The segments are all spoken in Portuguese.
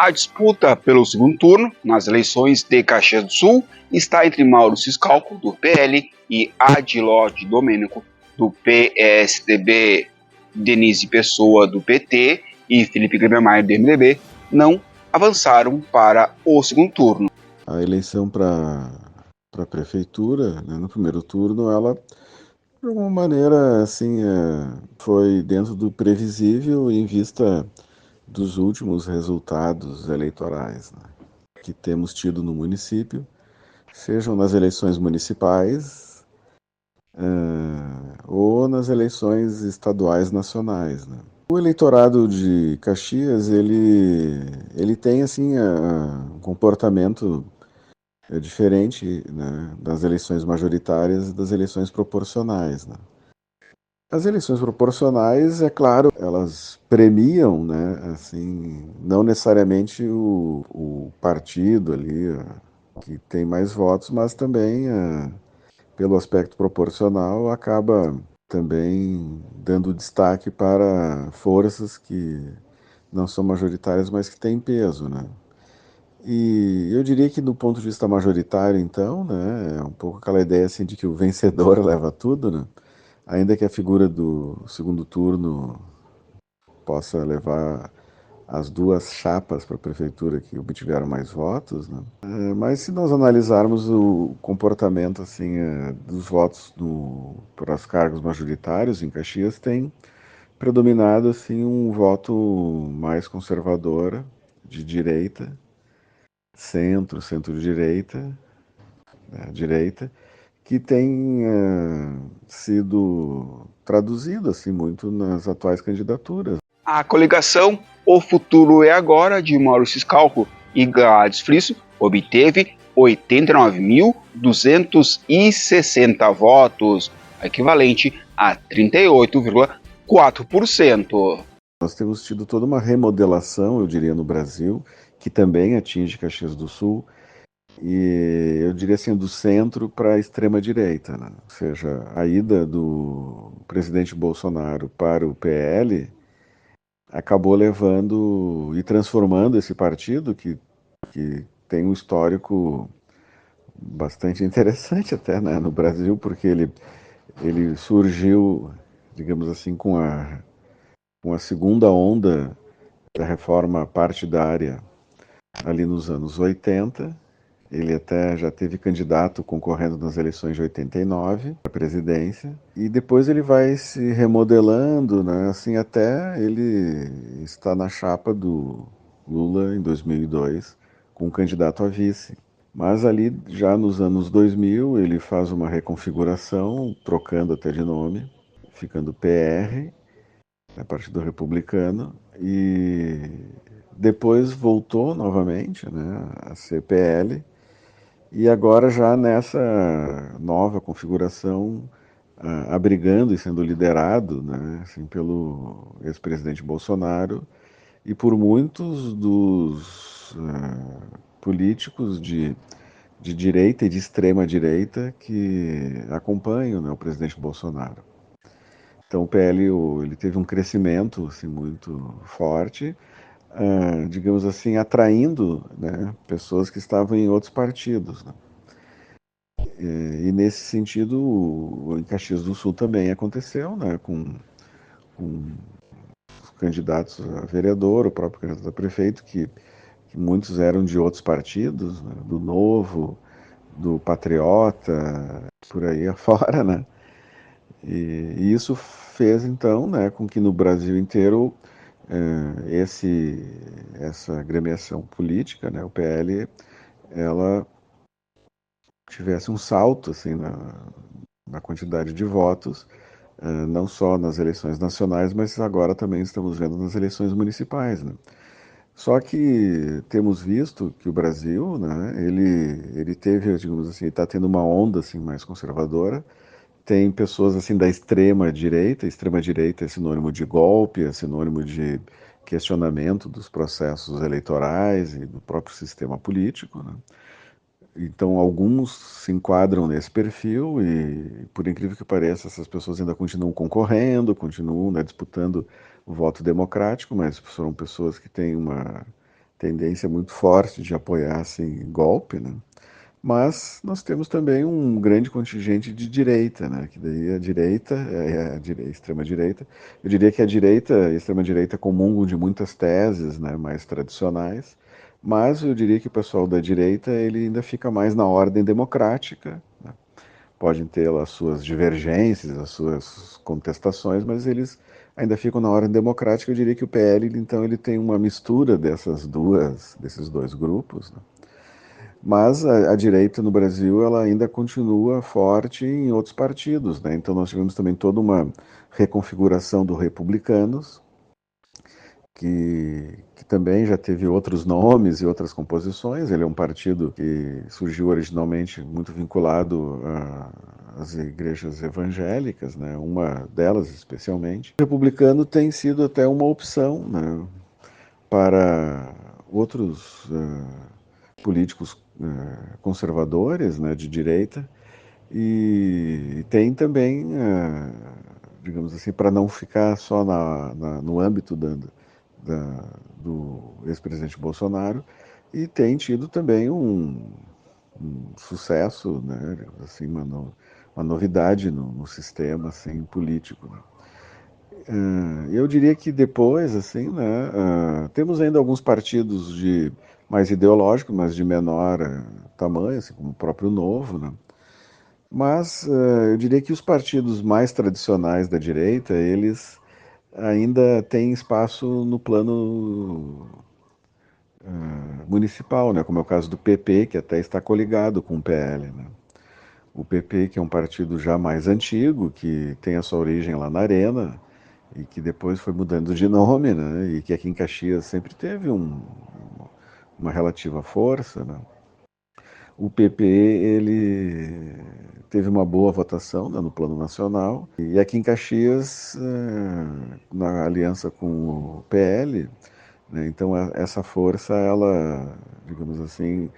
A disputa pelo segundo turno, nas eleições de Caxias do Sul, está entre Mauro Ciscalco, do PL, e Adilorde Domênico, do PSDB. Denise Pessoa, do PT, e Felipe Grebemeyer, do MDB, não avançaram para o segundo turno. A eleição para a prefeitura, né, no primeiro turno, ela, de alguma maneira, assim, foi dentro do previsível em vista dos últimos resultados eleitorais, né, que temos tido no município, sejam nas eleições municipais ou nas eleições estaduais nacionais, né. O eleitorado de Caxias, ele tem, assim, um comportamento diferente, né, das eleições majoritárias e das eleições proporcionais, né. As eleições proporcionais, é claro, elas premiam, né, assim, não necessariamente o partido ali que tem mais votos, mas também, pelo aspecto proporcional, acaba também dando destaque para forças que não são majoritárias, mas que têm peso, né. E eu diria que do ponto de vista majoritário, então, né, é um pouco aquela ideia assim de que o vencedor leva tudo, né? Ainda que a figura do segundo turno possa levar as duas chapas para a prefeitura que obtiveram mais votos, né? Mas se nós analisarmos o comportamento assim dos votos para os cargos majoritários em Caxias, tem predominado assim um voto mais conservador, de direita, centro-direita, né, direita, que tem sido traduzido assim muito nas atuais candidaturas. A coligação O Futuro é Agora, de Mauro Ciscalco e Gladys Frisso, obteve 89.260 votos, equivalente a 38,4%. Nós temos tido toda uma remodelação, eu diria, no Brasil, que também atinge Caxias do Sul, e eu diria assim, do centro para a extrema-direita, né? Ou seja, a ida do presidente Bolsonaro para o PL acabou levando e transformando esse partido, que tem um histórico bastante interessante até, né, no Brasil, porque ele surgiu, digamos assim, com a segunda onda da reforma partidária ali nos anos 80. Ele até já teve candidato concorrendo nas eleições de 89 para a presidência. E depois ele vai se remodelando, né, assim, até ele está na chapa do Lula em 2002 com um candidato a vice. Mas ali, já nos anos 2000, ele faz uma reconfiguração, trocando até de nome, ficando PR, né, Partido Republicano, e depois voltou novamente, né, a ser PL, e agora já nessa nova configuração, abrigando e sendo liderado, né, assim, pelo ex-presidente Bolsonaro e por muitos dos políticos de direita e de extrema direita que acompanham, né, o presidente Bolsonaro. Então o PL ele teve um crescimento assim, muito forte, digamos assim, atraindo, né, pessoas que estavam em outros partidos, né? E nesse sentido, em Caxias do Sul também aconteceu, né, com os candidatos a vereador, o próprio candidato a prefeito, que muitos eram de outros partidos, né, do Novo, do Patriota, por aí afora, né? E isso fez então, né, com que no Brasil inteiro essa agremiação política, né, o PL, ela tivesse um salto assim na quantidade de votos, não só nas eleições nacionais, mas agora também estamos vendo nas eleições municipais, né? Só que temos visto que o Brasil, né, ele teve, digamos assim, está tendo uma onda assim mais conservadora. Tem pessoas assim da extrema direita é sinônimo de golpe, é sinônimo de questionamento dos processos eleitorais e do próprio sistema político, né? Então alguns se enquadram nesse perfil e, por incrível que pareça, essas pessoas ainda continuam concorrendo, continuam, né, disputando o voto democrático, mas são pessoas que têm tendência muito forte de apoiar assim, golpe, né? Mas nós temos também um grande contingente de direita, né? Que daí a direita, a extrema-direita, eu diria que a direita e a extrema-direita comungam de muitas teses, né, mais tradicionais, mas eu diria que o pessoal da direita ele ainda fica mais na ordem democrática, né? Podem ter as suas divergências, as suas contestações, mas eles ainda ficam na ordem democrática. Eu diria que o PL, então, ele tem uma mistura desses dois grupos, né? Mas a direita no Brasil ela ainda continua forte em outros partidos, né? Então nós tivemos também toda uma reconfiguração do Republicanos, que também já teve outros nomes e outras composições. Ele é um partido que surgiu originalmente muito vinculado às igrejas evangélicas, né? Uma delas especialmente. O republicano tem sido até uma opção, né, para outros políticos conservadores, né, de direita, e tem também, digamos assim, para não ficar só no âmbito do ex-presidente Bolsonaro, e tem tido também um sucesso, né, assim, uma novidade no sistema assim, político, né? Eu diria que depois, assim, né, temos ainda alguns partidos de mais ideológicos, mas de menor tamanho, assim, como o próprio Novo, né? Mas eu diria que os partidos mais tradicionais da direita, eles ainda têm espaço no plano municipal, né? Como é o caso do PP, que até está coligado com o PL, né? O PP, que é um partido já mais antigo, que tem a sua origem lá na Arena, e que depois foi mudando de nome, né? E que aqui em Caxias sempre teve uma relativa força, né? O PP ele teve uma boa votação, né, no plano nacional, e aqui em Caxias, na aliança com o PL, né, então essa força ela, digamos assim,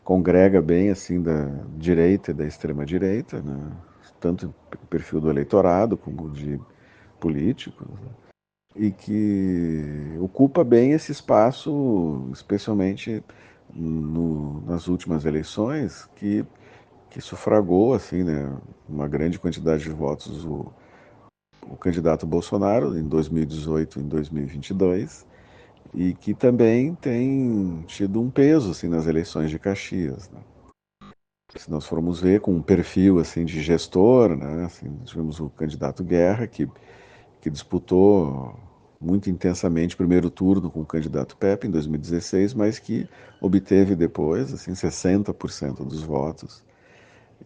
congrega bem assim da direita e da extrema direita, né? Tanto o perfil do eleitorado como de políticos, né? E que ocupa bem esse espaço, especialmente nas últimas eleições, que sufragou assim, né, uma grande quantidade de votos o candidato Bolsonaro em 2018 e em 2022, e que também tem tido um peso assim nas eleições de Caxias, né? Se nós formos ver com um perfil assim de gestor, né, assim, tivemos o candidato Guerra que disputou muito intensamente o primeiro turno com o candidato Pepe em 2016, mas que obteve depois assim 60% dos votos.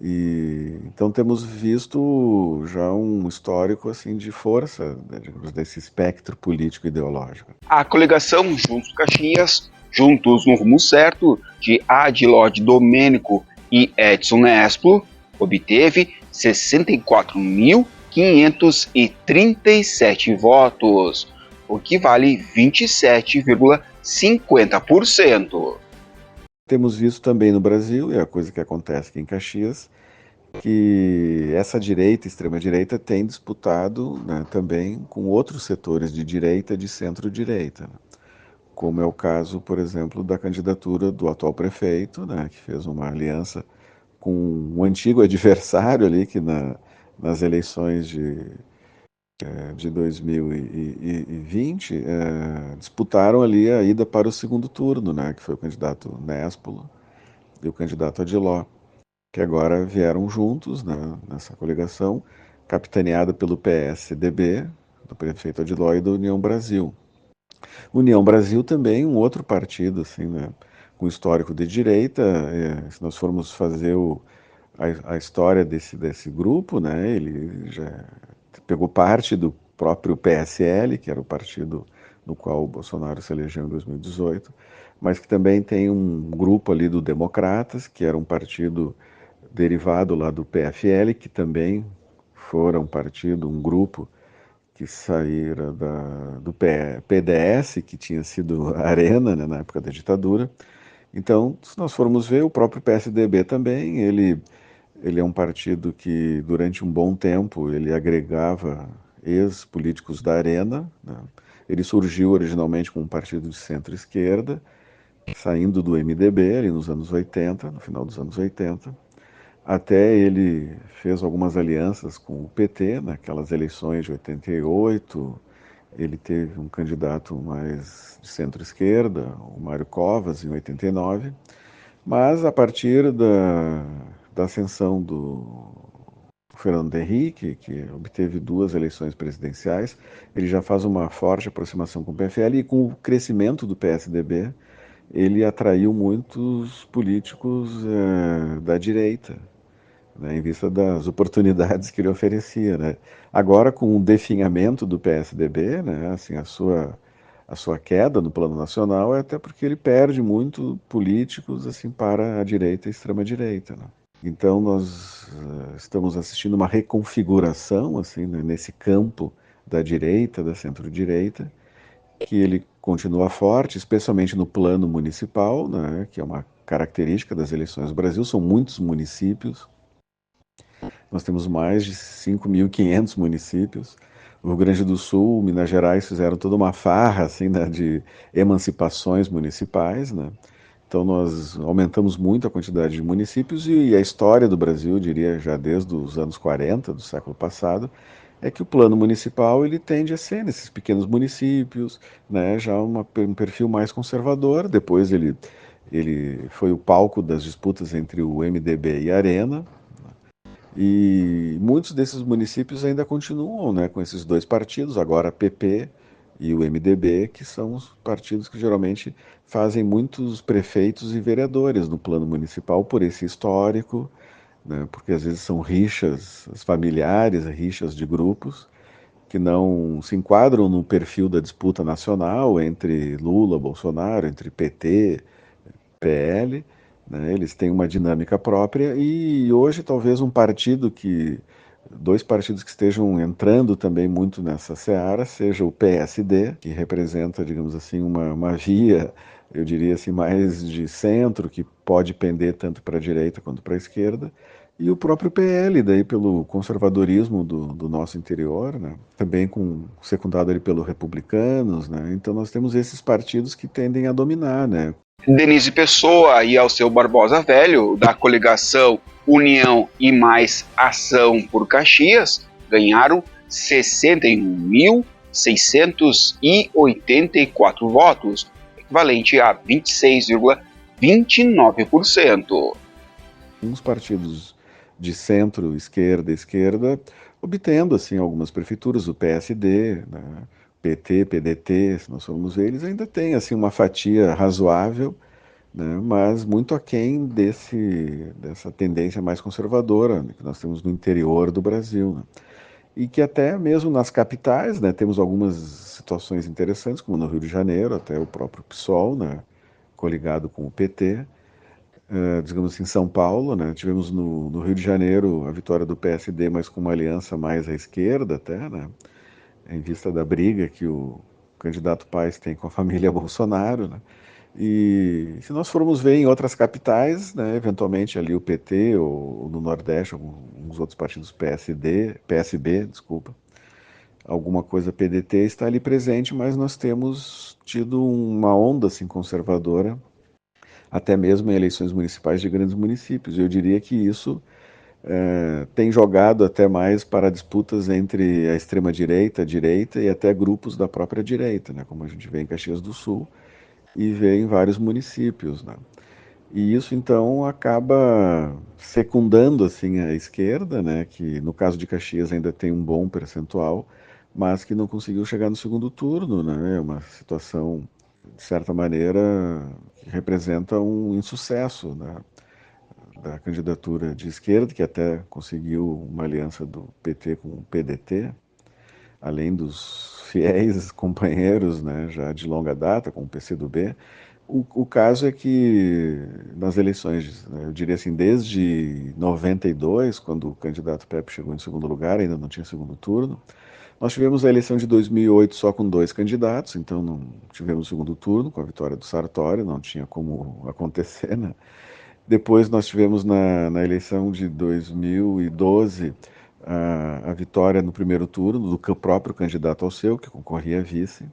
E então temos visto já um histórico assim de força, né, digamos, desse espectro político ideológico. A coligação Juntos Caxias, juntos no rumo certo, de Adilorde Domênico e Edson Nesplo, obteve 64.537 votos, o que vale 27,50%. Temos visto também no Brasil, e é a coisa que acontece aqui em Caxias, que essa direita, extrema-direita, tem disputado, né, também com outros setores de direita e de centro-direita, né? Como é o caso, por exemplo, da candidatura do atual prefeito, né, que fez uma aliança com um antigo adversário ali, que nas eleições de 2020 disputaram ali a ida para o segundo turno, né, que foi o candidato Nespolo e o candidato Adiló, que agora vieram juntos, né, nessa coligação, capitaneada pelo PSDB, do prefeito Adiló e da União Brasil. União Brasil também, um outro partido, assim, né, com histórico de direita. Se nós formos fazer a história desse grupo, né, ele já pegou parte do próprio PSL, que era o partido no qual o Bolsonaro se elegeu em 2018, mas que também tem um grupo ali do Democratas, que era um partido derivado lá do PFL, que também fora um partido, um grupo que saíra do PDS, que tinha sido a Arena, né, na época da ditadura. Então, se nós formos ver, o próprio PSDB também, ele é um partido que, durante um bom tempo, ele agregava ex-políticos da Arena, né? Ele surgiu originalmente como um partido de centro-esquerda, saindo do MDB ali nos anos 80, no final dos anos 80. Até ele fez algumas alianças com o PT naquelas eleições de 88. Ele teve um candidato mais de centro-esquerda, o Mário Covas, em 89. Mas a partir da ascensão do Fernando Henrique, que obteve 2 eleições presidenciais, ele já faz uma forte aproximação com o PFL e com o crescimento do PSDB, ele atraiu muitos políticos da direita, né, em vista das oportunidades que ele oferecia, né. Agora, com o definhamento do PSDB, né, assim, a sua queda no plano nacional é até porque ele perde muito políticos assim para a direita e extrema-direita, né. Então nós estamos assistindo uma reconfiguração assim, né, nesse campo da direita, da centro-direita, que ele continua forte, especialmente no plano municipal, né, que é uma característica das eleições do Brasil, são muitos municípios. Nós temos mais de 5.500 municípios. O Rio Grande do Sul, Minas Gerais fizeram toda uma farra assim, né, de emancipações municipais, né? Então nós aumentamos muito a quantidade de municípios e a história do Brasil, eu diria já desde os anos 40 do século passado, é que o plano municipal ele tende a ser nesses pequenos municípios, né, já um perfil mais conservador. Depois ele foi o palco das disputas entre o MDB e a Arena, e muitos desses municípios ainda continuam, né, com esses 2 partidos, agora PP e o MDB, que são os partidos que geralmente fazem muitos prefeitos e vereadores no plano municipal por esse histórico, né, porque às vezes são rixas familiares, rixas de grupos, que não se enquadram no perfil da disputa nacional entre Lula, Bolsonaro, entre PT, PL, né? Eles têm uma dinâmica própria e hoje talvez 2 partidos que estejam entrando também muito nessa seara seja o PSD, que representa, digamos assim, uma via, eu diria assim, mais de centro, que pode pender tanto para a direita quanto para a esquerda, e o próprio PL, daí pelo conservadorismo do nosso interior, né? Também secundado ali pelos republicanos, né? Então nós temos esses partidos que tendem a dominar, né? Denise Pessoa e Alceu Barbosa Velho, da coligação União e Mais Ação por Caxias, ganharam 61.684 votos, equivalente a 26,29%. Uns partidos de centro, esquerda, esquerda, obtendo assim algumas prefeituras, o PSD, né, PT, PDT, se nós formos ver, eles ainda têm assim uma fatia razoável, né, mas muito aquém dessa tendência mais conservadora, né, que nós temos no interior do Brasil, né. E que até mesmo nas capitais, né, temos algumas situações interessantes, como no Rio de Janeiro, até o próprio PSOL, né, coligado com o PT, digamos assim, São Paulo, né? Tivemos no Rio de Janeiro a vitória do PSD, mas com uma aliança mais à esquerda até, né? Em vista da briga que o candidato Paes tem com a família Bolsonaro, né? E se nós formos ver em outras capitais, né, eventualmente ali o PT ou no Nordeste, alguns outros partidos PSB, desculpa, alguma coisa PDT está ali presente, mas nós temos tido uma onda assim conservadora até mesmo em eleições municipais de grandes municípios. Eu diria que isso tem jogado até mais para disputas entre a extrema-direita, a direita e até grupos da própria direita, né, como a gente vê em Caxias do Sul e vê em vários municípios, né. E isso então acaba secundando assim a esquerda, né, que no caso de Caxias ainda tem um bom percentual, mas que não conseguiu chegar no segundo turno, né. É uma situação de certa maneira que representa um insucesso, né, da candidatura de esquerda, que até conseguiu uma aliança do PT com o PDT, além dos fiéis companheiros, né, já de longa data, com o PCdoB. O caso é que nas eleições, né, eu diria assim, desde 92, quando o candidato Pepe chegou em segundo lugar, ainda não tinha segundo turno, nós tivemos a eleição de 2008 só com 2 candidatos, então não tivemos segundo turno, com a vitória do Sartori, não tinha como acontecer, né? Depois nós tivemos na eleição de 2012 a vitória no primeiro turno do próprio candidato Alceu, que concorria a vice.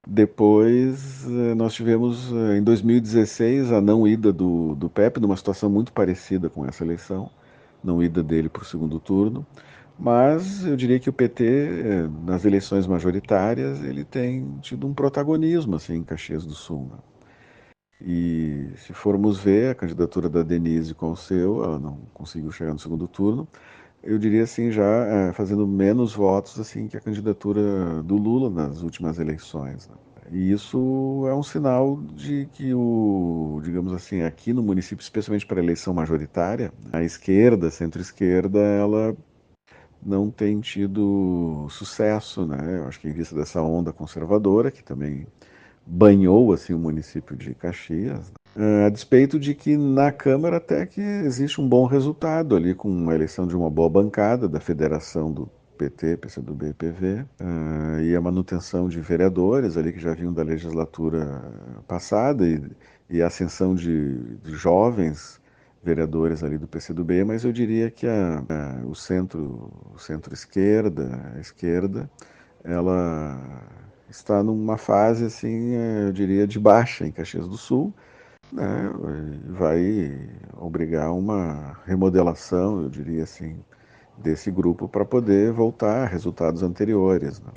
Depois nós tivemos em 2016 a não ida do Pepe, numa situação muito parecida com essa eleição, não ida dele para o segundo turno. Mas eu diria que o PT, nas eleições majoritárias, ele tem tido um protagonismo assim, em Caxias do Sul, né? E se formos ver a candidatura da Denise com o seu, ela não conseguiu chegar no segundo turno. Eu diria assim, já fazendo menos votos assim que a candidatura do Lula nas últimas eleições, né? E isso é um sinal de que digamos assim, aqui no município, especialmente para a eleição majoritária, a esquerda, a centro-esquerda, ela não tem tido sucesso, né? Eu acho que em vista dessa onda conservadora, que também banhou assim o município de Caxias, a despeito de que na Câmara até que existe um bom resultado ali com a eleição de uma boa bancada da federação do PT, PCdoB e PV, e a manutenção de vereadores ali que já vinham da legislatura passada e a ascensão de jovens vereadores ali do PCdoB, mas eu diria que o centro-esquerda, a esquerda, ela está numa fase assim, eu diria, de baixa em Caxias do Sul, né? Vai obrigar uma remodelação, eu diria assim, desse grupo para poder voltar a resultados anteriores, né?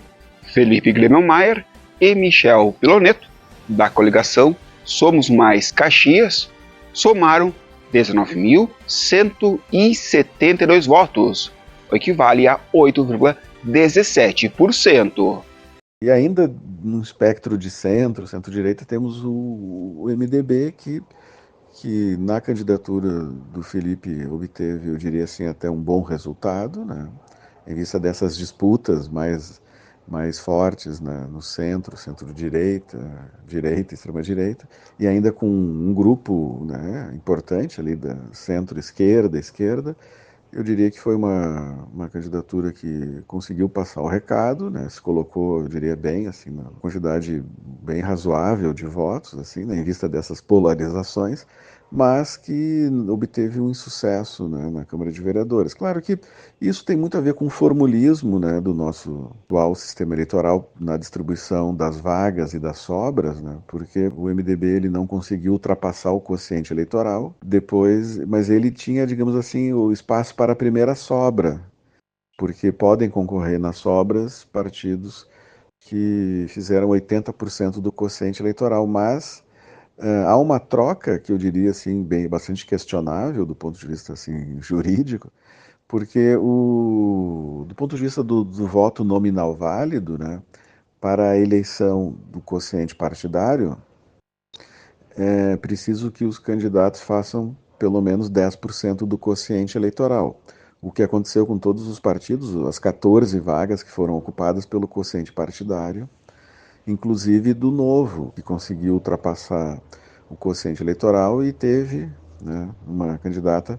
Felipe Glemelmaier e Michel Piloneto, da coligação Somos Mais Caxias, somaram 19.172 votos, o que equivale a 8,17%. E ainda no espectro de centro-direita, temos o MDB que na candidatura do Felipe obteve, eu diria assim, até um bom resultado, né? Em vista dessas disputas mais fortes, né? No centro-direita, direita, extrema-direita, e ainda com um grupo, né, importante ali da centro-esquerda, esquerda, eu diria que foi uma candidatura que conseguiu passar o recado, né? Se colocou, eu diria, bem, assim, uma quantidade bem razoável de votos, assim, né? Em vista dessas polarizações, mas que obteve um insucesso, né, na Câmara de Vereadores. Claro que isso tem muito a ver com o formulismo, né, do nosso atual sistema eleitoral na distribuição das vagas e das sobras, né, porque o MDB ele não conseguiu ultrapassar o quociente eleitoral depois, mas ele tinha, digamos assim, o espaço para a primeira sobra, porque podem concorrer nas sobras partidos que fizeram 80% do quociente eleitoral, mas há uma troca que eu diria assim bastante questionável do ponto de vista assim jurídico, porque do ponto de vista do voto nominal válido, né, para a eleição do quociente partidário, é preciso que os candidatos façam pelo menos 10% do quociente eleitoral. O que aconteceu com todos os partidos, as 14 vagas que foram ocupadas pelo quociente partidário, inclusive do Novo, que conseguiu ultrapassar o quociente eleitoral e teve, né, uma candidata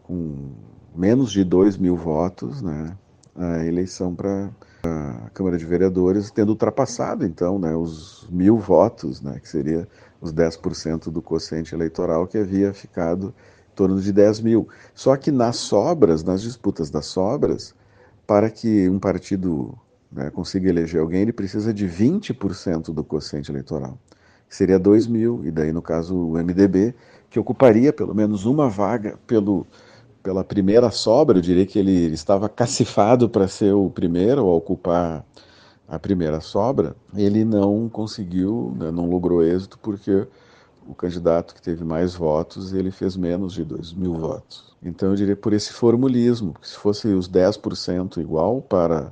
com menos de 2.000 votos, né, a eleição para a Câmara de Vereadores, tendo ultrapassado, então, né, os 1.000 votos, né, que seria os 10% do quociente eleitoral, que havia ficado em torno de 10.000. Só que nas sobras, nas disputas das sobras, para que um partido, né, consiga eleger alguém, ele precisa de 20% do quociente eleitoral, que seria 2.000, e daí, no caso, o MDB, que ocuparia pelo menos uma vaga pela primeira sobra, eu diria que ele estava cacifado para ser o primeiro a ocupar a primeira sobra, ele não conseguiu, né, não logrou êxito, porque o candidato que teve mais votos, ele fez menos de 2.000 votos. Então eu diria por esse formulismo, que se fosse os 10% igual para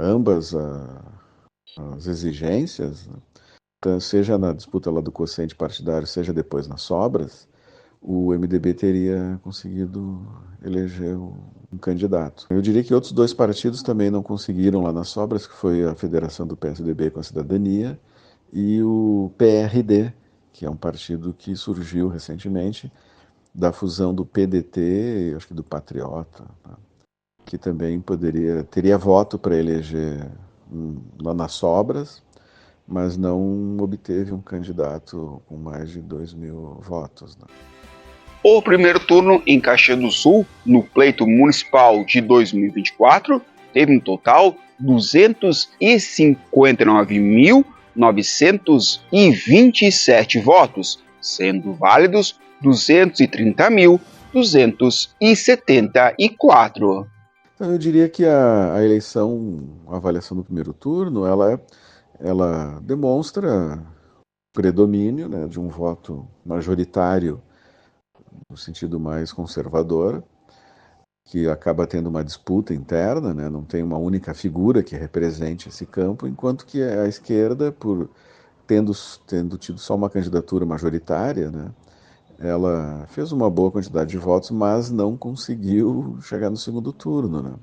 ambas as exigências, né, então, seja na disputa lá do quociente partidário, seja depois nas sobras, o MDB teria conseguido eleger um candidato. Eu diria que outros dois partidos também não conseguiram lá nas sobras, que foi a federação do PSDB com a Cidadania e o PRD, que é um partido que surgiu recentemente da fusão do PDT e acho que do Patriota, tá? Que também teria voto para eleger lá nas sobras, mas não obteve um candidato com mais de 2.000 votos, né? O primeiro turno em Caxias do Sul, no pleito municipal de 2024, teve um total 259.927 votos, sendo válidos 230.274. Então, eu diria que a eleição, a avaliação do primeiro turno, ela demonstra predomínio, né, de um voto majoritário no sentido mais conservador, que acaba tendo uma disputa interna, né, não tem uma única figura que represente esse campo, enquanto que a esquerda, por tendo tido só uma candidatura majoritária, né, ela fez uma boa quantidade de votos, mas não conseguiu chegar no segundo turno, né?